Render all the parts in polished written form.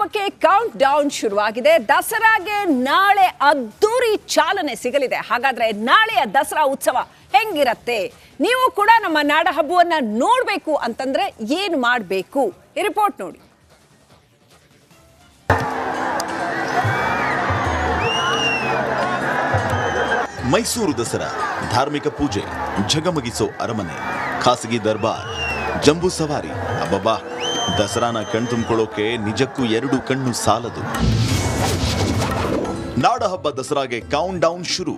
ಹಬ್ಬಕ್ಕೆ count down ಶುರುವಾಗಿದೆ. ದಸರಾಗೆ ನಾಳೆ ಅದ್ದೂರಿ ಚಾಲನೆ ಸಿಗಲಿದೆ. ಹಾಗಾದ್ರೆ ನಾಳೆಯ ದಸರಾ ಉತ್ಸವ ಹೆಂಗಿರತ್ತೆ? ನೀವು ಕೂಡ ನಮ್ಮ ನಾಡ ಹಬ್ಬವನ್ನ ನೋಡ್ಬೇಕು ಅಂತಂದ್ರೆ ಏನು ಮಾಡಬೇಕು? ಈ ರಿಪೋರ್ಟ್ ನೋಡಿ. ಮೈಸೂರು ದಸರಾ ಧಾರ್ಮಿಕ ಪೂಜೆ, ಝಗಮಗಿಸೋ ಅರಮನೆ, ಖಾಸಗಿ ದರ್ಬಾರ್, ಜಂಬೂ ಸವಾರಿ. ಅಬ್ಬಬ್ಬಾ, ದಸರಾನ ಕಣ್ತುಂಬಿಕೊಳ್ಳೋಕೆ ನಿಜಕ್ಕೂ ಎರಡು ಕಣ್ಣು ಸಾಲದು. ನಾಡ ಹಬ್ಬ ದಸರಾಗೆ ಕೌಂಟ್ ಡೌನ್ ಶುರು.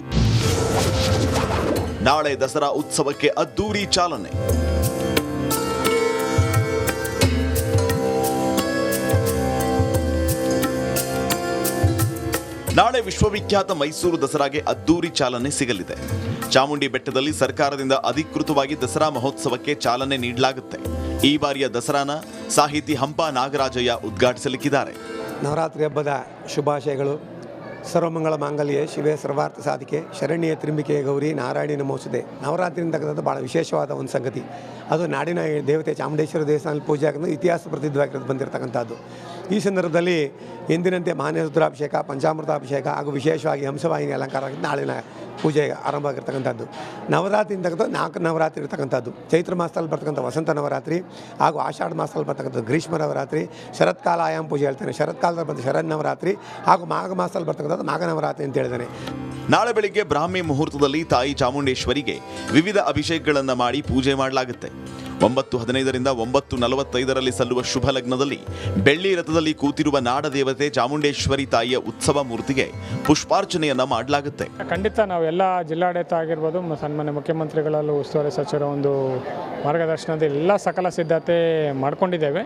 ನಾಳೆ ದಸರಾ ಉತ್ಸವಕ್ಕೆ ಅದ್ದೂರಿ ಚಾಲನೆ. ನಾಳೆ ವಿಶ್ವವಿಖ್ಯಾತ ಮೈಸೂರು ದಸರಾಗೆ ಅದ್ದೂರಿ ಚಾಲನೆ ಸಿಗಲಿದೆ. ಚಾಮುಂಡಿ ಬೆಟ್ಟದಲ್ಲಿ ಸರ್ಕಾರದಿಂದ ಅಧಿಕೃತವಾಗಿ ದಸರಾ ಮಹೋತ್ಸವಕ್ಕೆ ಚಾಲನೆ ನೀಡಲಾಗುತ್ತೆ. ಈ ಬಾರಿಯ ದಸರಾನ ಸಾಹಿತಿ ಹಂಪ ನಾಗರಾಜಯ್ಯ ಉದ್ಘಾಟಿಸಲಿಕ್ಕಿದ್ದಾರೆ. ನವರಾತ್ರಿ ಹಬ್ಬದ ಶುಭಾಶಯಗಳು. ಸರ್ವಮಂಗಳ ಮಾಂಗಲ್ಯ ಶಿವೆ ಸರ್ವಾರ್ಥ ಸಾಧಿಕೆ ಶರಣ್ಯ ತ್ರಿಂಬಿಕೆ ಗೌರಿ ನಾರಾಯಣಿ ನಮೋಸ್ತುತೆ. ನವರಾತ್ರಿ ಅಂತಕ್ಕಂಥದ್ದು ಭಾಳ ವಿಶೇಷವಾದ ಒಂದು ಸಂಗತಿ. ಅದು ನಾಡಿನ ದೇವತೆ ಚಾಮುಂಡೇಶ್ವರಿ ದೇವಸ್ಥಾನದಲ್ಲಿ ಪೂಜೆ ಆಗಿರೋದು ಇತಿಹಾಸ ಪ್ರಸಿದ್ಧವಾಗಿರೋದು ಬಂದಿರತಕ್ಕಂಥದ್ದು. ಈ ಸಂದರ್ಭದಲ್ಲಿ ಎಂದಿನಂತೆ ಮಾನ್ಯ ರುದ್ರಾಭಿಷೇಕ, ಪಂಚಾಮೃತಾಭಿಷೇಕ ಹಾಗೂ ವಿಶೇಷವಾಗಿ ಹಂಸವಾಹಿನಿ ಅಲಂಕಾರ ಆಗಿದ್ದು ನಾಳಿನ ಪೂಜೆ ಆರಂಭ ಆಗಿರ್ತಕ್ಕಂಥದ್ದು. ನವರಾತ್ರಿ ಅಂತಕ್ಕಂಥದ್ದು 4 ನವರಾತ್ರಿ ಇರ್ತಕ್ಕಂಥದ್ದು. ಚೈತ್ರ ಮಾಸದಲ್ಲಿ ಬರ್ತಕ್ಕಂಥ ವಸಂತ ನವರಾತ್ರಿ ಹಾಗೂ ಆಷಾಢ ಮಾಸದಲ್ಲಿ ಬರ್ತಕ್ಕಂಥದ್ದು ಗ್ರೀಷ್ಮ ನವರಾತ್ರಿ, ಶರತ್ಕಾಲ ಆಯಾಮ ಪೂಜೆ ಹೇಳ್ತಾನೆ, ಶರತ್ಕಾಲದಲ್ಲಿ ಬಂದ ಶರದ್ ನವರಾತ್ರಿ ಹಾಗೂ ಮಾಘ ಮಾಸದಲ್ಲಿ ಬರ್ತಕ್ಕಂಥದ್ದು ಮಾಘ ನವರಾತ್ರಿ ಅಂತ ಹೇಳಿದ್ದಾನೆ. ನಾಳೆ ಬೆಳಿಗ್ಗೆ ಬ್ರಾಹ್ಮಿ ಮುಹೂರ್ತದಲ್ಲಿ ತಾಯಿ ಚಾಮುಂಡೇಶ್ವರಿಗೆ ವಿವಿಧ ಅಭಿಷೇಕಗಳನ್ನು ಮಾಡಿ ಪೂಜೆ ಮಾಡಲಾಗುತ್ತೆ. 9:15ರಿಂದ 9:45ರಲ್ಲಿ ಸಲ್ಲುವ ಶುಭ ಲಗ್ನದಲ್ಲಿ ಬೆಳ್ಳಿ ರಥದಲ್ಲಿ ಕೂತಿರುವ ನಾಡದೇವತೆ ಚಾಮುಂಡೇಶ್ವರಿ ತಾಯಿಯ ಉತ್ಸವ ಮೂರ್ತಿಗೆ ಪುಷ್ಪಾರ್ಚನೆಯನ್ನ ಮಾಡಲಾಗುತ್ತೆ. ಖಂಡಿತ ನಾವೆಲ್ಲ ಜಿಲ್ಲಾಡಳಿತ ಆಗಿರ್ಬೋದು, ಸನ್ಮಾನ್ಯ ಮುಖ್ಯಮಂತ್ರಿಗಳಲ್ಲೂ ಉಸ್ತುವಾರಿ ಸಚಿವರ ಒಂದು ಮಾರ್ಗದರ್ಶನದಲ್ಲಿ ಎಲ್ಲ ಸಕಲ ಸಿದ್ಧತೆ ಮಾಡಿಕೊಂಡಿದ್ದೇವೆ.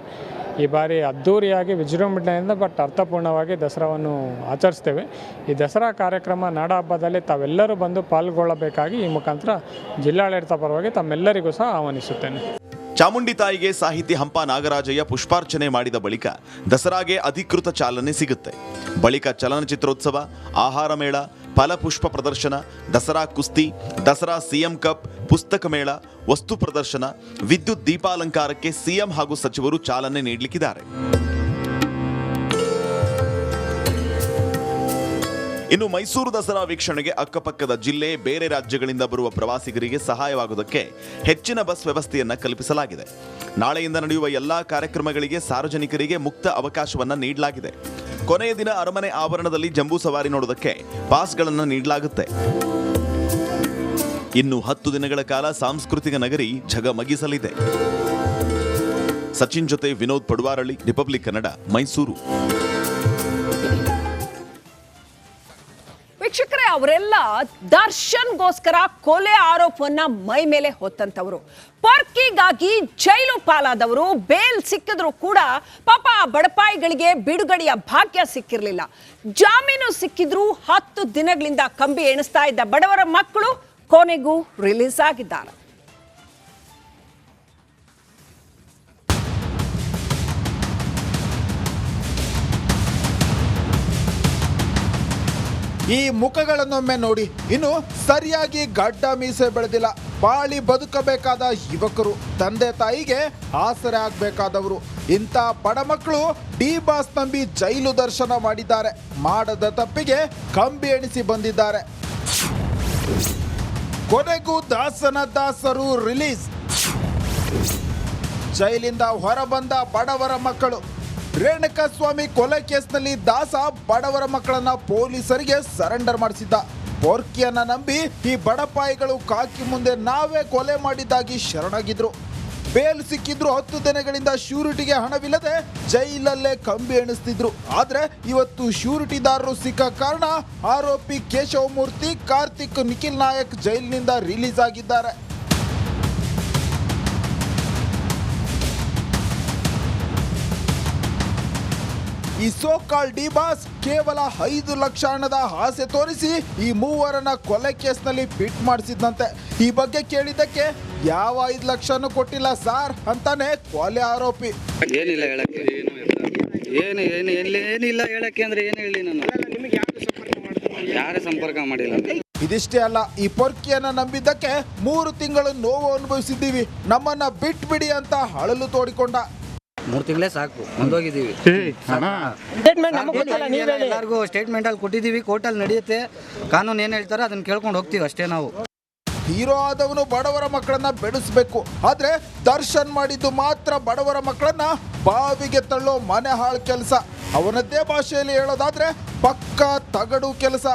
ಈ ಬಾರಿ ಅದ್ದೂರಿಯಾಗಿ ವಿಜೃಂಭಣೆಯಿಂದ ಬಟ್ ಅರ್ಥಪೂರ್ಣವಾಗಿ ದಸರಾವನ್ನು ಆಚರಿಸ್ತೇವೆ. ಈ ದಸರಾ ಕಾರ್ಯಕ್ರಮ ನಾಡ ಹಬ್ಬದಲ್ಲಿ ತಾವೆಲ್ಲರೂ ಬಂದು ಪಾಲ್ಗೊಳ್ಳಬೇಕಾಗಿ ಈ ಮುಖಾಂತರ ಜಿಲ್ಲಾಡಳಿತ ಪರವಾಗಿ ತಮ್ಮೆಲ್ಲರಿಗೂ ಸಹ ಆಹ್ವಾನಿಸುತ್ತೇನೆ. ಚಾಮುಂಡಿ ತಾಯಿಗೆ ಸಾಹಿತಿ ಹಂಪ ನಾಗರಾಜಯ್ಯ ಪುಷ್ಪಾರ್ಚನೆ ಮಾಡಿದ ಬಳಿಕ ದಸರಾಗೆ ಅಧಿಕೃತ ಚಾಲನೆ ಸಿಗುತ್ತೆ. ಬಳಿಕ ಚಲನಚಿತ್ರೋತ್ಸವ, ಆಹಾರ ಮೇಳ, ಫಲಪುಷ್ಪ ಪ್ರದರ್ಶನ, ದಸರಾ ಕುಸ್ತಿ, ದಸರಾ ಸಿಎಂ ಕಪ್, ಪುಸ್ತಕ ಮೇಳ, ವಸ್ತು ಪ್ರದರ್ಶನ, ವಿದ್ಯುತ್ ದೀಪಾಲಂಕಾರಕ್ಕೆ ಸಿಎಂ ಹಾಗೂ ಸಚಿವರು ಚಾಲನೆ ನೀಡಲಿಕ್ಕಿದ್ದಾರೆ. ಇನ್ನು ಮೈಸೂರು ದಸರಾ ವೀಕ್ಷಣೆಗೆ ಅಕ್ಕಪಕ್ಕದ ಜಿಲ್ಲೆ, ಬೇರೆ ರಾಜ್ಯಗಳಿಂದ ಬರುವ ಪ್ರವಾಸಿಗರಿಗೆ ಸಹಾಯವಾಗುವುದಕ್ಕೆ ಹೆಚ್ಚಿನ ಬಸ್ ವ್ಯವಸ್ಥೆಯನ್ನ ಕಲ್ಪಿಸಲಾಗಿದೆ. ನಾಳೆಯಿಂದ ನಡೆಯುವ ಎಲ್ಲಾ ಕಾರ್ಯಕ್ರಮಗಳಿಗೆ ಸಾರ್ವಜನಿಕರಿಗೆ ಮುಕ್ತ ಅವಕಾಶವನ್ನ ನೀಡಲಾಗಿದೆ. ಕೊನೆಯ ದಿನ ಅರಮನೆ ಆವರಣದಲ್ಲಿ ಜಂಬೂ ಸವಾರಿ ನೋಡೋದಕ್ಕೆ ಪಾಸ್ಗಳನ್ನು ನೀಡಲಾಗುತ್ತೆ. ಇನ್ನು 10 ದಿನಗಳ ಕಾಲ ಸಾಂಸ್ಕೃತಿಕ ನಗರಿ ಝಗಮಗಿಸಲಿದೆ. ಸಚಿನ್ ಜೊತೆ ವಿನೋದ್ ಪಡುವಾರಳ್ಳಿ, ರಿಪಬ್ಲಿಕ್ ಕನ್ನಡ, ಮೈಸೂರು. ವೀಕ್ಷಕರೇ, ಅವರೆಲ್ಲ ದರ್ಶನ್ಗೋಸ್ಕರ ಕೊಲೆ ಆರೋಪವನ್ನ ಮೈ ಮೇಲೆ ಹೊತ್ತಂತವರು. ಪೊರ್ಕಿಗಾಗಿ ಜೈಲು ಪಾಲಾದವರು. ಬೇಲ್ ಸಿಕ್ಕಿದ್ರು ಕೂಡ ಪಾಪ ಬಡಪಾಯಿಗಳಿಗೆ ಬಿಡುಗಡೆಯ ಭಾಗ್ಯ ಸಿಕ್ಕಿರಲಿಲ್ಲ. ಜಾಮೀನು ಸಿಕ್ಕಿದ್ರು 10 ದಿನಗಳಿಂದ ಕಂಬಿ ಎಣಿಸ್ತಾ ಇದ್ದ ಬಡವರ ಮಕ್ಕಳು ಕೊನೆಗೂ ರಿಲೀಸ್ ಆಗಿದ್ದಾರೆ. ಈ ಮುಖಗಳನ್ನೊಮ್ಮೆ ನೋಡಿ. ಇನ್ನು ಸರಿಯಾಗಿ ಗಡ್ಡ ಮೀಸೆ ಬೆಳೆದಿಲ್ಲ, ಬಾಳಿ ಬದುಕಬೇಕಾದ ಯುವಕರು, ತಂದೆ ತಾಯಿಗೆ ಆಸರೆ ಆಗಬೇಕಾದವರು. ಇಂಥ ಬಡ ಮಕ್ಕಳು ಡಿ ಬಾಸ್ ನಂಬಿ ಜೈಲು ದರ್ಶನ ಮಾಡಿದ್ದಾರೆ. ಮಾಡದ ತಪ್ಪಿಗೆ ಕಂಬಿ ಎಣಿಸಿ ಬಂದಿದ್ದಾರೆ. ಕೊನೆಗೂ ದಾಸನ ದಾಸರು ರಿಲೀಸ್. ಜೈಲಿಂದ ಹೊರಬಂದ ಬಡವರ ಮಕ್ಕಳು. ರೇಣುಕಾಸ್ವಾಮಿ ಕೊಲೆ ಕೇಸ್ನಲ್ಲಿ ದಾಸ ಬಡವರ ಮಕ್ಕಳನ್ನ ಪೊಲೀಸರಿಗೆ ಸರೆಂಡರ್ ಮಾಡಿಸಿದ್ದ. ಪೊರ್ಕಿಯನ್ನ ನಂಬಿ ಈ ಬಡಪಾಯಿಗಳು ಕಾಕಿ ಮುಂದೆ ನಾವೇ ಕೊಲೆ ಮಾಡಿದ್ದಾಗಿ ಶರಣಾಗಿದ್ರು. ಬೇಲ್ ಸಿಕ್ಕಿದ್ರು 10 ದಿನಗಳಿಂದ ಶ್ಯೂರಿಟಿಗೆ ಹಣವಿಲ್ಲದೆ ಜೈಲಲ್ಲೇ ಕಂಬಿ ಎಣಿಸ್ತಿದ್ರು. ಆದ್ರೆ ಇವತ್ತು ಶ್ಯೂರಿಟಿದಾರರು ಸಿಕ್ಕ ಕಾರಣ ಆರೋಪಿ ಕೇಶವಮೂರ್ತಿ, ಕಾರ್ತಿಕ್, ನಿಖಿಲ್ ನಾಯಕ್ ಜೈಲಿನಿಂದ ರಿಲೀಸ್ ಆಗಿದ್ದಾರೆ. ಈ ಸೋಕಾಲ್ ಡಿ ಬಾಸ್ ಕೇವಲ 5 ಲಕ್ಷ ಹಣದ ಆಸೆ ತೋರಿಸಿ ಈ ಮೂವರನ್ನ ಕೊಲೆ ಕೇಸ್ನಲ್ಲಿ ಪಿಟ್ ಮಾಡಿಸಿದಂತೆ. ಈ ಬಗ್ಗೆ ಕೇಳಿದ್ದಕ್ಕೆ ಯಾವ 5 ಲಕ್ಷನೂ ಕೊಟ್ಟಿಲ್ಲ ಸಾರ್ ಅಂತಾನೆ ಕೊಲೆ ಆರೋಪಿ. ಏನಿಲ್ಲ ಹೇಳಕ್ಕೆ, ಏನಿಲ್ಲ ಹೇಳಕ್ಕೆ ಅಂದ್ರೆ ಏನು ಹೇಳಿ, ನಾನು ಯಾರು ಸಂಪರ್ಕ ಮಾಡಿಲ್ಲ. ಇದಿಷ್ಟೇ ಅಲ್ಲ, ಈ ಪೊರ್ಕಿಯನ್ನ ನಂಬಿದ್ದಕ್ಕೆ 3 ತಿಂಗಳು ನೋವು ಅನುಭವಿಸಿದ್ದೀವಿ, ನಮ್ಮನ್ನ ಬಿಟ್ಬಿಡಿ ಅಂತ ಅಳಲು ತೋಡಿಕೊಂಡ. 3 ತಿಂಗಳೇ ಸಾಕು ಮುಂದೋಗಿದ್ದೀವಿ. ಎಲ್ಲರಿಗೂ ಸ್ಟೇಟ್ಮೆಂಟಲ್ಲಿ ಕೊಟ್ಟಿದ್ದೀವಿ, ಕೋರ್ಟಲ್ಲಿ ನಡೆಯುತ್ತೆ. ಕಾನೂನು ಏನು ಹೇಳ್ತಾರೆ ಅದನ್ನು ಕೇಳ್ಕೊಂಡು ಹೋಗ್ತೀವಿ ಅಷ್ಟೇ ನಾವು. ಹೀರೋ ಆದವನು ಬಡವರ ಮಕ್ಕಳನ್ನ ಬೆಳೆಸಬೇಕು, ಆದ್ರೆ ದರ್ಶನ್ ಮಾಡಿದ್ದು ಮಾತ್ರ ಬಡವರ ಮಕ್ಕಳನ್ನ ಬಾವಿಗೆ ತಳ್ಳೋ ಮನೆ ಹಾಳು ಕೆಲಸ. ಅವನದ್ದೇ ಭಾಷೆಯಲ್ಲಿ ಹೇಳೋದಾದ್ರೆ ಪಕ್ಕಾ ತಗಡು ಕೆಲಸ.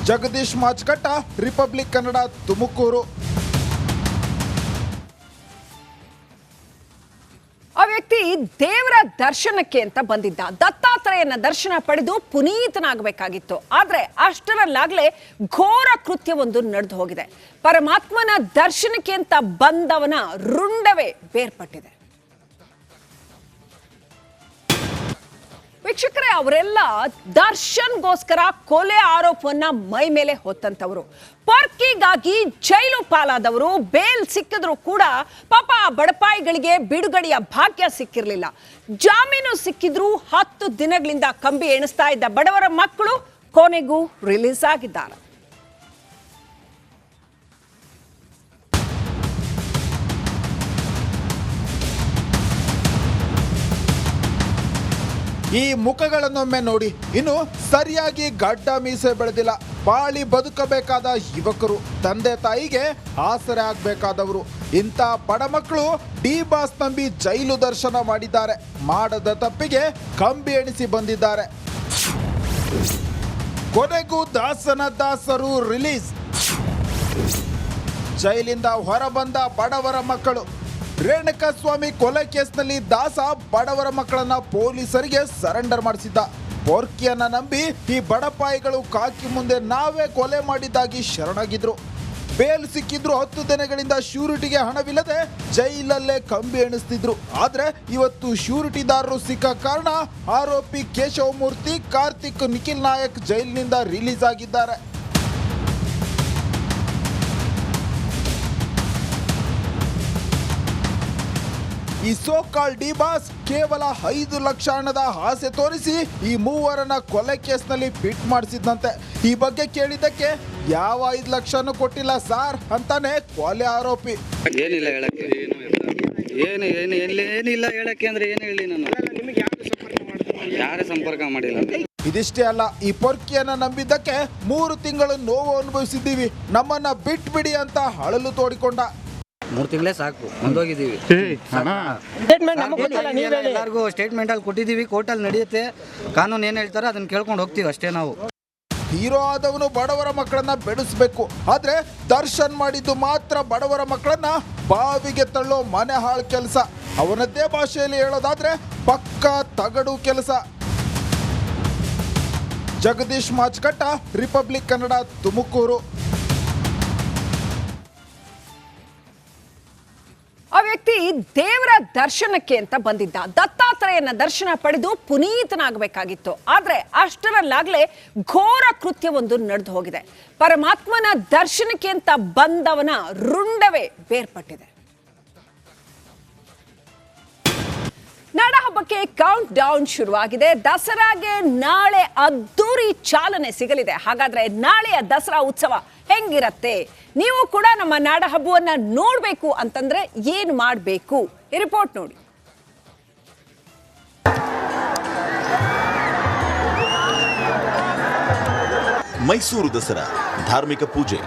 ಜಗದೀಶ್ ಮಾಚ್ಕಟ್ಟ, ರಿಪಬ್ಲಿಕ್ ಕನ್ನಡ, ತುಮಕೂರು. ಆ ವ್ಯಕ್ತಿ ದೇವರ ದರ್ಶನಕ್ಕೆ ಅಂತ ಬಂದಿದ್ದ. ದತ್ತಾತ್ರೇಯನ ದರ್ಶನ ಪಡೆದು ಪುನೀತನಾಗಬೇಕಾಗಿತ್ತು. ಆದ್ರೆ ಅಷ್ಟರಲ್ಲಾಗಲೇ ಘೋರ ಕೃತ್ಯವೊಂದು ನಡೆದು ಹೋಗಿದೆ. ಪರಮಾತ್ಮನ ದರ್ಶನಕ್ಕೆ ಅಂತ ಬಂದವನ ರುಂಡವೇ ಬೇರ್ಪಟ್ಟಿದೆ. ವೀಕ್ಷಕರೇ, ಅವರೆಲ್ಲ ದರ್ಶನ್ಗೋಸ್ಕರ ಕೊಲೆ ಆರೋಪವನ್ನ ಮೈ ಮೇಲೆ ಹೊತ್ತಂತವರು. ಪರ್ಕಿಗಾಗಿ ಜೈಲು ಪಾಲಾದವರು. ಬೇಲ್ ಸಿಕ್ಕಿದ್ರು ಕೂಡ ಪಾಪ ಬಡಪಾಯಿಗಳಿಗೆ ಬಿಡುಗಡೆಯ ಭಾಗ್ಯ ಸಿಕ್ಕಿರಲಿಲ್ಲ. ಜಾಮೀನು ಸಿಕ್ಕಿದ್ರು 10 ದಿನಗಳಿಂದ ಕಂಬಿ ಎಣಿಸ್ತಾ ಇದ್ದ ಬಡವರ ಮಕ್ಕಳು ಕೊನೆಗೂ ರಿಲೀಸ್ ಆಗಿದ್ದಾರೆ. ಈ ಮುಖಗಳನ್ನೊಮ್ಮೆ ನೋಡಿ. ಇನ್ನು ಸರಿಯಾಗಿ ಗಡ್ಡ ಮೀಸೆ ಬೆಳೆದಿಲ್ಲ, ಬಾಳಿ ಬದುಕಬೇಕಾದ ಯುವಕರು, ತಂದೆ ತಾಯಿಗೆ ಆಸರೆ ಆಗಬೇಕಾದವರು. ಇಂಥ ಬಡ ಮಕ್ಕಳು ಡಿ ಬಾಸ್ ನಂಬಿ ಜೈಲು ದರ್ಶನ ಮಾಡಿದ್ದಾರೆ. ಮಾಡದ ತಪ್ಪಿಗೆ ಕಂಬಿ ಎಣಿಸಿ ಬಂದಿದ್ದಾರೆ. ಕೊನೆಗೂ ದಾಸನ ದಾಸರು ರಿಲೀಸ್. ಜೈಲಿಂದ ಹೊರಬಂದ ಬಡವರ ಮಕ್ಕಳು. ರೇಣುಕಾಸ್ವಾಮಿ ಕೊಲೆ ಕೇಸ್ನಲ್ಲಿ ದಾಸ ಬಡವರ ಮಕ್ಕಳನ್ನ ಪೊಲೀಸರಿಗೆ ಸರೆಂಡರ್ ಮಾಡಿಸಿದ್ದ. ಪೋರ್ಕಿಯನ್ನ ನಂಬಿ ಈ ಬಡಪಾಯಿಗಳು ಕಾಕಿ ಮುಂದೆ ನಾವೇ ಕೊಲೆ ಮಾಡಿದ್ದಾಗಿ ಶರಣಾಗಿದ್ರು. ಬೇಲ್ ಸಿಕ್ಕಿದ್ರು 10 ದಿನಗಳಿಂದ ಶ್ಯೂರಿಟಿಗೆ ಹಣವಿಲ್ಲದೆ ಜೈಲಲ್ಲೇ ಕಂಬಿ ಎಣಿಸ್ತಿದ್ರು. ಆದ್ರೆ ಇವತ್ತು ಶ್ಯೂರಿಟಿದಾರರು ಸಿಕ್ಕ ಕಾರಣ ಆರೋಪಿ ಕೇಶವಮೂರ್ತಿ, ಕಾರ್ತಿಕ್, ನಿಖಿಲ್ ನಾಯಕ್ ಜೈಲಿನಿಂದ ರಿಲೀಸ್ ಆಗಿದ್ದಾರೆ. ಈ ಸೋಕಾಲ್ ಡಿ ಬಾಸ್ ಕೇವಲ 5 ಲಕ್ಷ ಹಣದ ಆಸೆ ತೋರಿಸಿ ಈ ಮೂವರನ್ನ ಕೊಲೆ ಕೇಸ್ನಲ್ಲಿ ಫಿಟ್ ಮಾಡಿಸಿದಂತೆ. ಈ ಬಗ್ಗೆ ಕೇಳಿದ್ದಕ್ಕೆ ಯಾವ 5 ಲಕ್ಷನೂ ಕೊಟ್ಟಿಲ್ಲ ಸಾರ್ ಅಂತಾನೆ ಕೊಲೆ ಆರೋಪಿ. ಏನಿಲ್ಲ ಹೇಳಕ್ಕೆ, ಏನಿಲ್ಲ ಹೇಳಕ್ಕೆ ಅಂದ್ರೆ ಏನು ಹೇಳಿ ನಾನು? ಯಾರೇ ಸಂಪರ್ಕ ಮಾಡಿಲ್ಲ. ಇದಿಷ್ಟೇ ಅಲ್ಲ, ಈ ಪೊರ್ಕಿಯನ್ನ ನಂಬಿದ್ದಕ್ಕೆ 3 ತಿಂಗಳು ನೋವು ಅನುಭವಿಸಿದ್ದೀವಿ, ನಮ್ಮನ್ನ ಬಿಟ್ಬಿಡಿ ಅಂತ ಅಳಲು ತೋಡಿಕೊಂಡ. 3 ತಿಂಗಳೇ ಸಾಕು ಮುಂದೋಗಿದ್ದೀವಿ. ಎಲ್ಲರಿಗೂ ಸ್ಟೇಟ್ಮೆಂಟಲ್ಲಿ ಕೊಟ್ಟಿದ್ದೀವಿ, ಕೋರ್ಟಲ್ಲಿ ನಡೆಯುತ್ತೆ. ಕಾನೂನು ಏನು ಹೇಳ್ತಾರೆ ಅದನ್ನು ಕೇಳ್ಕೊಂಡು ಹೋಗ್ತೀವಿ ಅಷ್ಟೇ ನಾವು. ಹೀರೋ ಆದವನು ಬಡವರ ಮಕ್ಕಳನ್ನ ಬೆಳೆಸಬೇಕು, ಆದ್ರೆ ದರ್ಶನ್ ಮಾಡಿದ್ದು ಮಾತ್ರ ಬಡವರ ಮಕ್ಕಳನ್ನ ಬಾವಿಗೆ ತಳ್ಳೋ ಮನೆ ಹಾಳು ಕೆಲಸ. ಅವನದ್ದೇ ಭಾಷೆಯಲ್ಲಿ ಹೇಳೋದಾದ್ರೆ ಪಕ್ಕಾ ತಗಡು ಕೆಲಸ. ಜಗದೀಶ್ ಮಾಚ್ಕಟ್ಟ, ರಿಪಬ್ಲಿಕ್ ಕನ್ನಡ, ತುಮಕೂರು. ಆ ವ್ಯಕ್ತಿ ದೇವರ ದರ್ಶನಕ್ಕೆ ಅಂತ ಬಂದಿದ್ದ. ದತ್ತಾತ್ರೇಯನ ದರ್ಶನ ಪಡೆದು ಪುನೀತನಾಗಬೇಕಾಗಿತ್ತು. ಆದ್ರೆ ಅಷ್ಟರಲ್ಲಾಗಲೇ ಘೋರ ಕೃತ್ಯವೊಂದು ನಡೆದು ಹೋಗಿದೆ. ಪರಮಾತ್ಮನ ದರ್ಶನಕ್ಕೆ ಅಂತ ಬಂದವನ ರುಂಡವೇ ಬೇರ್ಪಟ್ಟಿದೆ. ನಾಡಹಬ್ಬಕ್ಕೆ ಕೌಂಟ್ ಡೌನ್ ಶುರುವಾಗಿದೆ. ದಸರಾಗೆ ನಾಳೆ ಅದ್ದೂರಿ ಚಾಲನೆ ಸಿಗಲಿದೆ. ಹಾಗಾದ್ರೆ ನಾಳೆಯ ದಸರಾ ಉತ್ಸವ ಹೆಂಗಿರತ್ತೆ? ನೀವು ಕೂಡ ನಮ್ಮ ನಾಡಹಬ್ಬವನ್ನ ನೋಡ್ಬೇಕು ಅಂತಂದ್ರೆ ಏನ್ ಮಾಡಬೇಕು? ಈ ರಿಪೋರ್ಟ್ ನೋಡಿ. ಮೈಸೂರು ದಸರಾ ಧಾರ್ಮಿಕ ಪೂಜೆ,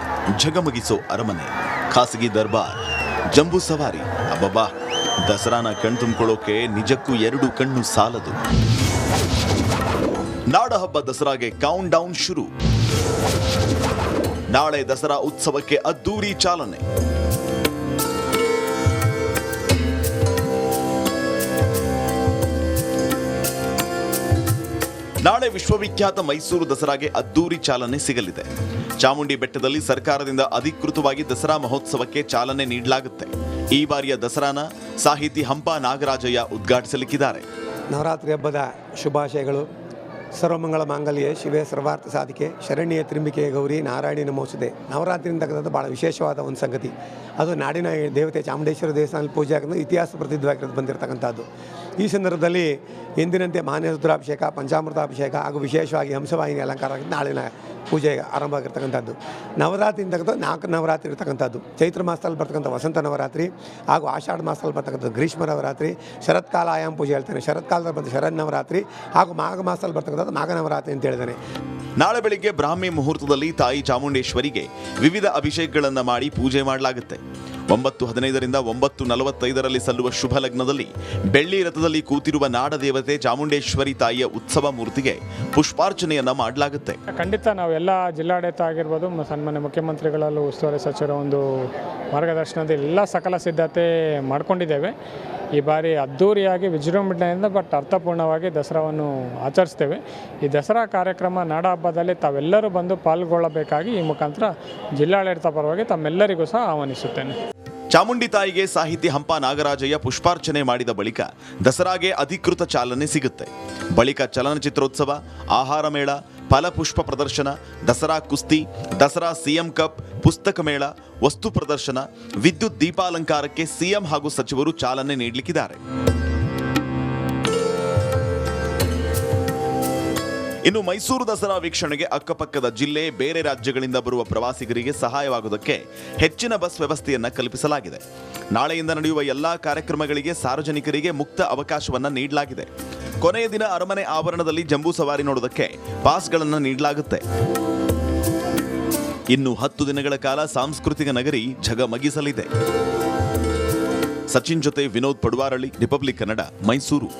ಝಗಮಗಿಸೋ ಅರಮನೆ, ಖಾಸಗಿ ದರ್ಬಾರ್, ಜಂಬೂ ಸವಾರಿ. ಅಬ್ಬಬ್ಬಾ, ದಸರಾನ ಕಣ್ತುಂಬಿಕೊಳ್ಳೋಕೆ ನಿಜಕ್ಕೂ 2 ಕಣ್ಣು ಸಾಲದು. ನಾಡಹಬ್ಬ ದಸರಾಗೆ ಕೌಂಟ್ ಡೌನ್ ಶುರು. ನಾಳೆ ದಸರಾ ಉತ್ಸವಕ್ಕೆ ಅದ್ದೂರಿ ಚಾಲನೆ. ನಾಳೆ ವಿಶ್ವವಿಖ್ಯಾತ ಮೈಸೂರು ದಸರಾಗೆ ಅದ್ದೂರಿ ಚಾಲನೆ ಸಿಗಲಿದೆ. ಚಾಮುಂಡಿ ಬೆಟ್ಟದಲ್ಲಿ ಸರ್ಕಾರದಿಂದ ಅಧಿಕೃತವಾಗಿ ದಸರಾ ಮಹೋತ್ಸವಕ್ಕೆ ಚಾಲನೆ ನೀಡಲಾಗುತ್ತೆ. ಈ ಬಾರಿಯ ದಸರಾನ ಸಾಹಿತಿ ಹಂಪ ನಾಗರಾಜಯ್ಯ ಉದ್ಘಾಟಿಸಲಿಕ್ಕಿದ್ದಾರೆ. ನವರಾತ್ರಿ ಹಬ್ಬದ ಶುಭಾಶಯಗಳು. ಸರ್ವಮಂಗಳ ಮಾಂಗಲ್ಯೆ ಶಿವೆ ಸರ್ವಾರ್ಥ ಸಾಧಿಕೆ ಶರಣ್ಯ ತ್ರಿಂಬಿಕೆ ಗೌರಿ ನಾರಾಯಣಿ ನಮೋಸ್ತುತೆ. ನವರಾತ್ರಿ ಅಂತಕ್ಕಂಥದ್ದು ಭಾಳ ವಿಶೇಷವಾದ ಒಂದು ಸಂಗತಿ. ಅದು ನಾಡಿನ ದೇವತೆ ಚಾಮುಂಡೇಶ್ವರಿ ದೇವಸ್ಥಾನದಲ್ಲಿ ಪೂಜೆ ಆಗಿದ್ದು ಇತಿಹಾಸ ಪ್ರಸಿದ್ಧವಾಗಿರೋದು ಬಂದಿರತಕ್ಕಂಥದ್ದು. ಈ ಸಂದರ್ಭದಲ್ಲಿ ಎಂದಿನಂತೆ ಮಾನ್ಯ ರುದ್ರಾಭಿಷೇಕ, ಪಂಚಾಮೃತಾಭಿಷೇಕ ಹಾಗೂ ವಿಶೇಷವಾಗಿ ಹಂಸವಾಹಿನಿ ಅಲಂಕಾರ ನಾಳಿನ ಪೂಜೆ ಆರಂಭ ಆಗಿರ್ತಕ್ಕಂಥದ್ದು. ನವರಾತ್ರಿ ಅಂತಕ್ಕಂಥದ್ದು 4 ನವರಾತ್ರಿ ಇರ್ತಕ್ಕಂಥದ್ದು. ಚೈತ್ರ ಮಾಸದಲ್ಲಿ ಬರ್ತಕ್ಕಂಥ ವಸಂತ ನವರಾತ್ರಿ ಹಾಗೂ ಆಷಾಢ ಮಾಸದಲ್ಲಿ ಬರ್ತಕ್ಕಂಥ ಗ್ರೀಷ್ಮ ನವರಾತ್ರಿ, ಶರತ್ಕಾಲ ಆಯಾಮ ಪೂಜೆ ಹೇಳ್ತೇನೆ, ಶರತ್ಕಾಲದಲ್ಲಿ ಬಂದ ಶರದ್ ನವರಾತ್ರಿ ಹಾಗೂ ಮಾಘ ಮಾಸದಲ್ಲಿ ಬರ್ತಕ್ಕಂಥದ್ದು ಮಾಘ ನವರಾತ್ರಿ ಅಂತ ಹೇಳಿದ್ದೇನೆ. ನಾಳೆ ಬೆಳಿಗ್ಗೆ ಬ್ರಾಹ್ಮಿ ಮುಹೂರ್ತದಲ್ಲಿ ತಾಯಿ ಚಾಮುಂಡೇಶ್ವರಿಗೆ ವಿವಿಧ ಅಭಿಷೇಕಗಳನ್ನು ಮಾಡಿ ಪೂಜೆ ಮಾಡಲಾಗುತ್ತೆ. 9:15ರಿಂದ 9:45ರಲ್ಲಿ ಸಲ್ಲುವ ಶುಭ ಲಗ್ನದಲ್ಲಿ ಬೆಳ್ಳಿ ರಥದಲ್ಲಿ ಕೂತಿರುವ ನಾಡದೇವತೆ ಚಾಮುಂಡೇಶ್ವರಿ ತಾಯಿಯ ಉತ್ಸವ ಮೂರ್ತಿಗೆ ಪುಷ್ಪಾರ್ಚನೆಯನ್ನ ಮಾಡಲಾಗುತ್ತೆ. ಖಂಡಿತ ನಾವೆಲ್ಲ ಜಿಲ್ಲಾಡಳಿತ ಆಗಿರ್ಬೋದು, ಸನ್ಮಾನ್ಯ ಮುಖ್ಯಮಂತ್ರಿಗಳಲ್ಲೂ ಉಸ್ತುವಾರಿ ಸಚಿವರ ಒಂದು ಮಾರ್ಗದರ್ಶನದಲ್ಲಿ ಎಲ್ಲ ಸಕಲ ಸಿದ್ಧತೆ ಮಾಡಿಕೊಂಡಿದ್ದೇವೆ. ಈ ಬಾರಿ ಅದ್ಧೂರಿಯಾಗಿ ವಿಜೃಂಭಣೆಯಿಂದ ಬಟ್ ಅರ್ಥಪೂರ್ಣವಾಗಿ ದಸರಾವನ್ನು ಆಚರಿಸ್ತೇವೆ. ಈ ದಸರಾ ಕಾರ್ಯಕ್ರಮ ನಾಡ ಹಬ್ಬದಲ್ಲಿ ತಾವೆಲ್ಲರೂ ಬಂದು ಪಾಲ್ಗೊಳ್ಳಬೇಕಾಗಿ ಈ ಮುಖಾಂತರ ಜಿಲ್ಲಾಡಳಿತ ಪರವಾಗಿ ತಮ್ಮೆಲ್ಲರಿಗೂ ಸಹ ಆಹ್ವಾನಿಸುತ್ತೇನೆ. ಚಾಮುಂಡಿ ತಾಯಿಗೆ ಸಾಹಿತಿ ಹಂಪ ನಾಗರಾಜಯ್ಯ ಪುಷ್ಪಾರ್ಚನೆ ಮಾಡಿದ ಬಳಿಕ ದಸರಾಗೆ ಅಧಿಕೃತ ಚಾಲನೆ ಸಿಗುತ್ತೆ. ಬಳಿಕ ಚಲನಚಿತ್ರೋತ್ಸವ, ಆಹಾರ ಮೇಳ, ಫಲಪುಷ್ಪ ಪ್ರದರ್ಶನ, ದಸರಾ ಕುಸ್ತಿ, ದಸರಾ ಸಿಎಂ ಕಪ್, ಪುಸ್ತಕ ಮೇಳ, ವಸ್ತು ಪ್ರದರ್ಶನ, ವಿದ್ಯುತ್ ದೀಪಾಲಂಕಾರಕ್ಕೆ ಸಿಎಂ ಹಾಗೂ ಸಚಿವರು ಚಾಲನೆ ನೀಡಲಿಕ್ಕಿದ್ದಾರೆ. ಇನ್ನು ಮೈಸೂರು ದಸರಾ ವೀಕ್ಷಣೆಗೆ ಅಕ್ಕಪಕ್ಕದ ಜಿಲ್ಲೆ, ಬೇರೆ ರಾಜ್ಯಗಳಿಂದ ಬರುವ ಪ್ರವಾಸಿಗರಿಗೆ ಸಹಾಯವಾಗುವುದಕ್ಕೆ ಹೆಚ್ಚಿನ ಬಸ್ ವ್ಯವಸ್ಥೆಯನ್ನ ಕಲ್ಪಿಸಲಾಗಿದೆ. ನಾಳೆಯಿಂದ ನಡೆಯುವ ಎಲ್ಲಾ ಕಾರ್ಯಕ್ರಮಗಳಿಗೆ ಸಾರ್ವಜನಿಕರಿಗೆ ಮುಕ್ತ ಅವಕಾಶವನ್ನ ನೀಡಲಾಗಿದೆ. ಕೊನೆಯ ದಿನ ಅರಮನೆ ಆವರಣದಲ್ಲಿ ಜಂಬೂ ಸವಾರಿ ನೋಡೋದಕ್ಕೆ ಪಾಸ್ಗಳನ್ನು ನೀಡಲಾಗುತ್ತೆ. ಇನ್ನು 10 ದಿನಗಳ ಕಾಲ ಸಾಂಸ್ಕೃತಿಕ ನಗರಿ ಝಗಮಗಿಸಲಿದೆ. ಸಚಿನ್ ಜೊತೆ ವಿನೋದ್ ಪಡುವಾರಳ್ಳಿ, ರಿಪಬ್ಲಿಕ್ ಕನ್ನಡ, ಮೈಸೂರು.